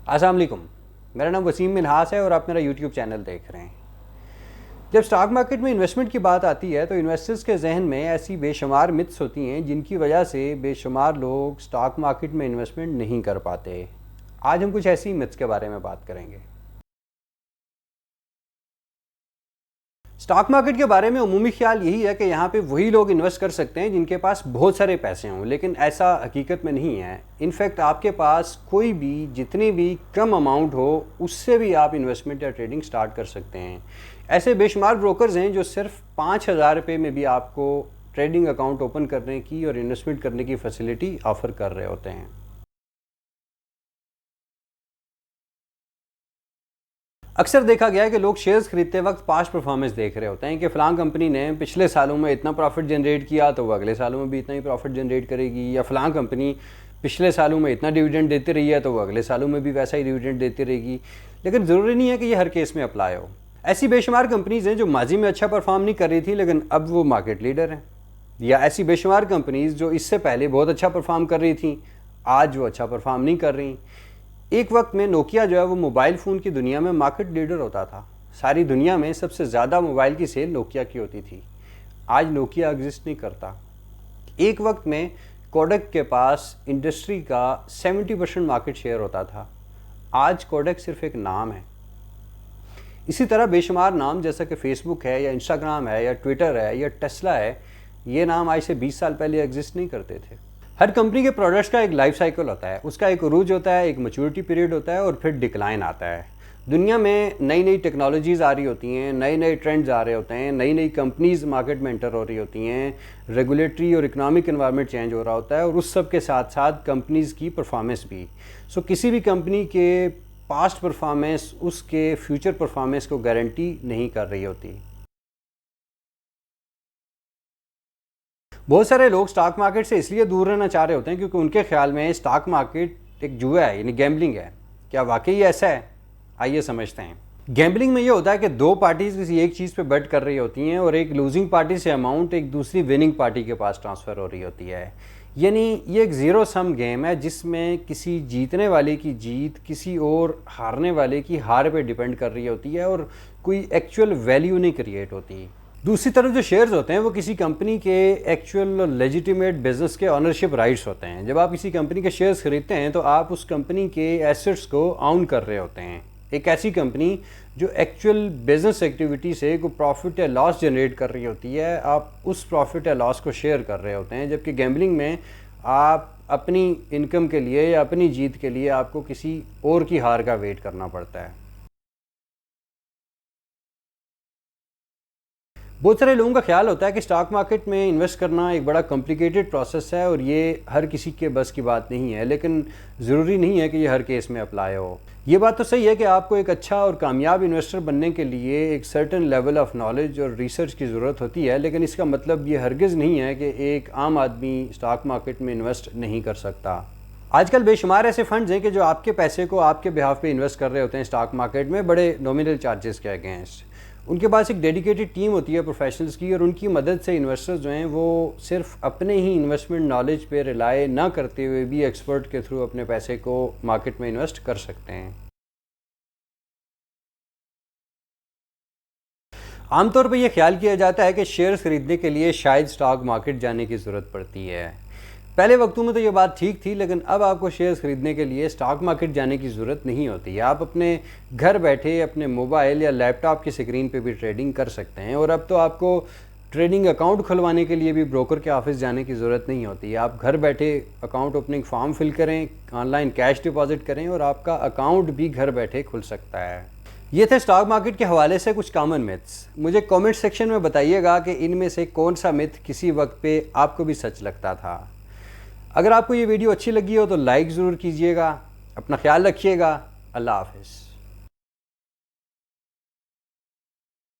السلام علیکم، میرا نام وسیم منہاس ہے اور آپ میرا یوٹیوب چینل دیکھ رہے ہیں۔ جب سٹاک مارکیٹ میں انویسٹمنٹ کی بات آتی ہے تو انویسٹرز کے ذہن میں ایسی بے شمار متس ہوتی ہیں جن کی وجہ سے بے شمار لوگ سٹاک مارکیٹ میں انویسٹمنٹ نہیں کر پاتے۔ آج ہم کچھ ایسی متس کے بارے میں بات کریں گے۔ سٹاک مارکیٹ کے بارے میں عمومی خیال یہی ہے کہ یہاں پہ وہی لوگ انویسٹ کر سکتے ہیں جن کے پاس بہت سارے پیسے ہوں، لیکن ایسا حقیقت میں نہیں ہے۔ انفیکٹ آپ کے پاس کوئی بھی جتنی بھی کم اماؤنٹ ہو اس سے بھی آپ انویسٹمنٹ یا ٹریڈنگ سٹارٹ کر سکتے ہیں۔ ایسے بے شمار بروکرز ہیں جو صرف 5,000 روپے میں بھی آپ کو ٹریڈنگ اکاؤنٹ اوپن کرنے کی اور انویسٹمنٹ کرنے کی فیسلٹی آفر کر رہے ہوتے ہیں۔ اکثر دیکھا گیا ہے کہ لوگ شیئرز خریدتے وقت پاسٹ پرفارمنس دیکھ رہے ہوتے ہیں کہ فلاں کمپنی نے پچھلے سالوں میں اتنا پروفٹ جنریٹ کیا تو وہ اگلے سالوں میں بھی اتنا ہی پروفٹ جنریٹ کرے گی، یا فلاں کمپنی پچھلے سالوں میں اتنا ڈیویڈنڈ دیتی رہی ہے تو وہ اگلے سالوں میں بھی ویسا ہی ڈیویڈنڈ دیتی رہے گی۔ لیکن ضروری نہیں ہے کہ یہ ہر کیس میں اپلائی ہو۔ ایسی بے شمار کمپنیز ہیں جو ماضی میں اچھا پرفارم نہیں کر رہی تھی لیکن اب وہ مارکیٹ لیڈر ہیں، یا ایسی بے شمار کمپنیز جو اس سے پہلے بہت اچھا پرفارم کر رہی تھیں آج وہ اچھا پرفارم نہیں کر رہی۔ ایک وقت میں نوکیا جو ہے وہ موبائل فون کی دنیا میں مارکیٹ لیڈر ہوتا تھا، ساری دنیا میں سب سے زیادہ موبائل کی سیل نوکیا کی ہوتی تھی۔ آج نوکیا ایگزسٹ نہیں کرتا۔ ایک وقت میں کوڈک کے پاس انڈسٹری کا 70% مارکیٹ شیئر ہوتا تھا، آج کوڈک صرف ایک نام ہے۔ اسی طرح بے شمار نام جیسا کہ فیس بک ہے یا انسٹاگرام ہے یا ٹویٹر ہے یا ٹیسلا ہے، یہ نام آج سے 20 سال پہلے ایگزسٹ نہیں کرتے تھے۔ ہر کمپنی کے پروڈکٹس کا ایک لائف سائیکل ہوتا ہے، اس کا ایک عروج ہوتا ہے، ایک میچورٹی پیریڈ ہوتا ہے اور پھر ڈکلائن آتا ہے۔ دنیا میں نئی نئی ٹیکنالوجیز آ رہی ہوتی ہیں، نئے نئے ٹرینڈز آ رہے ہوتے ہیں، نئی نئی کمپنیز مارکیٹ میں انٹر ہو رہی ہوتی ہیں، ریگولیٹری اور اکنامک انوائرمنٹ چینج ہو رہا ہوتا ہے، اور اس سب کے ساتھ ساتھ کمپنیز کی پرفارمنس بھی۔ کسی بھی کمپنی کے پاسٹ پرفارمنس اس کے فیوچر پرفارمنس کو گارنٹی نہیں کر رہی ہوتی۔ بہت سارے لوگ سٹاک مارکیٹ سے اس لیے دور رہنا چاہ رہے ہوتے ہیں کیونکہ ان کے خیال میں سٹاک مارکیٹ ایک جوا ہے، یعنی گیمبلنگ ہے۔ کیا واقعی ایسا ہے؟ آئیے سمجھتے ہیں۔ گیمبلنگ میں یہ ہوتا ہے کہ دو پارٹیز کسی ایک چیز پہ بیٹ کر رہی ہوتی ہیں اور ایک لوزنگ پارٹی سے اماؤنٹ ایک دوسری وننگ پارٹی کے پاس ٹرانسفر ہو رہی ہوتی ہے۔ یعنی یہ ایک زیرو سم گیم ہے جس میں کسی جیتنے والے کی جیت کسی اور ہارنے والے کی ہار پہ ڈیپینڈ کر رہی ہوتی ہے اور کوئی ایکچوئل ویلیو نہیں کریٹ ہوتی۔ دوسری طرف جو شیئرز ہوتے ہیں وہ کسی کمپنی کے ایکچوئل اور لیجیٹیمیٹ بزنس کے آنرشپ رائٹس ہوتے ہیں۔ جب آپ کسی کمپنی کے شیئرز خریدتے ہیں تو آپ اس کمپنی کے ایسٹس کو آؤن کر رہے ہوتے ہیں۔ ایک ایسی کمپنی جو ایکچوئل بزنس ایکٹیویٹی سے کوئی پروفٹ یا لاس جنریٹ کر رہی ہوتی ہے، آپ اس پروفٹ یا لاس کو شیئر کر رہے ہوتے ہیں، جبکہ گیمبلنگ میں آپ اپنی انکم کے لیے یا اپنی جیت کے لیے آپ کو کسی اور کی ہار کا ویٹ کرنا پڑتا ہے۔ بہت سارے لوگوں کا خیال ہوتا ہے کہ سٹاک مارکیٹ میں انویسٹ کرنا ایک بڑا کمپلیکیٹڈ پروسیس ہے اور یہ ہر کسی کے بس کی بات نہیں ہے، لیکن ضروری نہیں ہے کہ یہ ہر کیس میں اپلائی ہو۔ یہ بات تو صحیح ہے کہ آپ کو ایک اچھا اور کامیاب انویسٹر بننے کے لیے ایک سرٹن لیول آف نالج اور ریسرچ کی ضرورت ہوتی ہے، لیکن اس کا مطلب یہ ہرگز نہیں ہے کہ ایک عام آدمی سٹاک مارکیٹ میں انویسٹ نہیں کر سکتا۔ آج کل بے شمار ایسے فنڈز ہیں کہ جو آپ کے پیسے کو آپ کے بہاف پہ انویسٹ کر رہے ہوتے ہیں سٹاک مارکیٹ میں بڑے نومینل چارجز کے اگینسٹ۔ ان کے پاس ایک ڈیڈیکیٹڈ ٹیم ہوتی ہے پروفیشنلز کی، اور ان کی مدد سے انویسٹرز جو ہیں وہ صرف اپنے ہی انویسٹمنٹ نالج پہ ریلائی نہ کرتے ہوئے بھی ایکسپرٹ کے تھرو اپنے پیسے کو مارکیٹ میں انویسٹ کر سکتے ہیں۔ عام طور پہ یہ خیال کیا جاتا ہے کہ شیئرز خریدنے کے لیے شاید سٹاک مارکیٹ جانے کی ضرورت پڑتی ہے۔ پہلے وقتوں میں تو یہ بات ٹھیک تھی، لیکن اب آپ کو شیئرز خریدنے کے لیے سٹاک مارکیٹ جانے کی ضرورت نہیں ہوتی۔ آپ اپنے گھر بیٹھے اپنے موبائل یا لیپ ٹاپ کی اسکرین پہ بھی ٹریڈنگ کر سکتے ہیں، اور اب تو آپ کو ٹریڈنگ اکاؤنٹ کھلوانے کے لیے بھی بروکر کے آفس جانے کی ضرورت نہیں ہوتی۔ آپ گھر بیٹھے اکاؤنٹ اوپننگ فارم فل کریں، آن لائن کیش ڈپازٹ کریں اور آپ کا اکاؤنٹ بھی گھر بیٹھے کھل سکتا ہے۔ یہ تھے سٹاک مارکیٹ کے حوالے سے کچھ کامن میتھس۔ مجھے کامنٹ سیکشن میں بتائیے گا کہ ان میں سے کون سا میتھ کسی وقت پہ آپ کو بھی سچ لگتا تھا۔ اگر آپ کو یہ ویڈیو اچھی لگی ہو تو لائک ضرور کیجئے گا۔ اپنا خیال رکھیے گا۔ اللہ حافظ۔